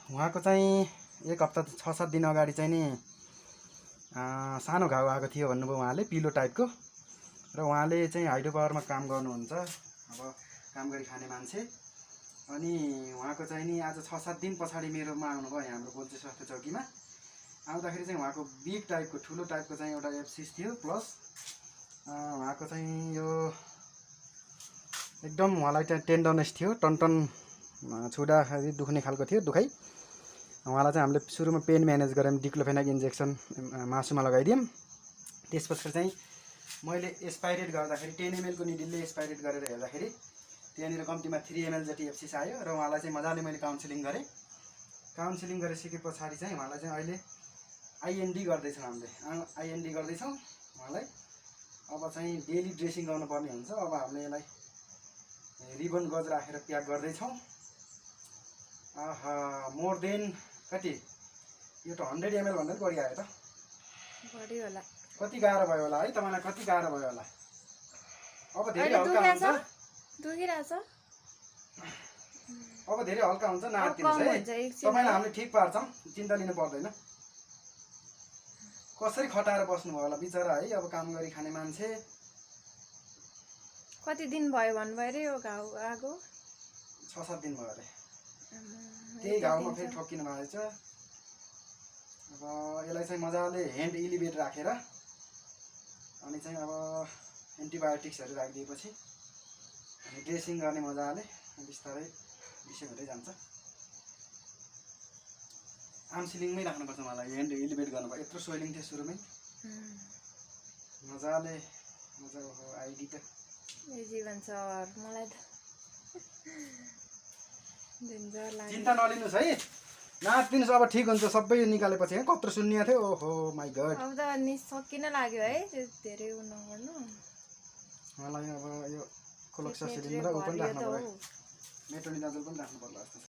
उहाँको चाहिँ एक हप्ता 6-7 दिन अगाडि चाहिँ नि सानो घाउ आएको थियो भन्नुभयो उहाँले, पिलो टाइपको। र उहाँले चाहिँ हाइड्रो पावरमा काम गर्नुहुन्छ, अब काम गरी खाने मान्छे। अनि उहाँको चाहिँ नि आज 6-7 दिन पछाडि मेरोमा आउनुभयो यहाँ हाम्रो गोल्चे स्वास्थ्य चौकीमा। आउँदाखेरि चाहिँ उहाँको बिग टाइपको ठुलो टाइपको चाहिँ एउटा एब्सिस थियो, प्लस उहाँको चाहिँ यो एकदम उहाँलाई चाहिँ टेन्डनेस थियो, टनटन छुँदाखेरि दुख्ने खालको थियो दुखाइ। उहाँलाई चाहिँ हामीले सुरुमा पेन म्यानेज गऱ्यौँ, डिक्लोफेनाक इन्जेक्सन मासुमा लगाइदियौँ। त्यसपछि चाहिँ मैले एस्पाइरेट गर्दाखेरि 10 ml को निडिलले एस्पाइरेट गरेर हेर्दाखेरि त्यहाँनिर कम्तीमा 3 ml जति एब्सिस आयो। र उहाँलाई चाहिँ मजाले मैले काउन्सिलिङ गरेँ। काउन्सिलिङ गरिसके पछाडि चाहिँ उहाँलाई चाहिँ अहिले आइएनडी गर्दैछौँ हामीले, आइएनडी गर्दैछौँ उहाँलाई। अब चाहिँ डेली ड्रेसिङ गर्नुपर्ने हुन्छ। अब हामीले यसलाई रिबन गज राखेर प्याक गर्दैछौँ। मोर देन कति यो त 100 ml भन्दा पनि बढी आयो त, बढी होला। कति गाह्रो भयो होला है तपाईँलाई, कति गाह्रो भयो होला। अब धेरै हल्का हुन्छ, दुखिरहेछ, अब धेरै हल्का हुन्छ, नआत्तिनुहोस् है। तपाईँलाई हामीले ठिक पार्छौँ, चिन्ता लिनु पर्दैन। कसरी खटाएर बस्नुभयो होला बिचरा है, अब काम गरी खाने मान्छे। कति दिन भयो भन्नुभयो अरे यो घाउ आएको? 6-7 दिन भयो अरे। त्यही घाउमा फेरि ठोकिनु भएछ। अब यसलाई चाहिँ मजाले ह्यान्ड इलिभेट राखेर अनि चाहिँ अब एन्टिबायोटिक्सहरू राखिदिएपछि अनि ड्रेसिङ गर्ने मजाले बिस्तारै विषय हुँदै जान्छ। आर्मसिलिङमै राख्नुपर्छ मलाई, ह्यान्ड इलिभेट गर्नुभयो। यत्रो सोइलिङ थियो सुरुमै, मजाले हो आइडी त जीवन छ मलाई त डेन्जर लाग्यो। चिन्ता नलिनुहोस् है, नाच्दिनुहोस्। अब ठिक हुन्छ सबै निकालेपछि। कत्रो सुन्निया थियो, ओहो माई गड। अब त सकिन लाग्यो है, धेरै उ नगर्नु। मलाई अब यो कोलोक्सासिलिन र ऊ पनि राख्नु पर्यो, मेट्रोनिडाजोल पनि राख्नु पर्ला जस्तो छ।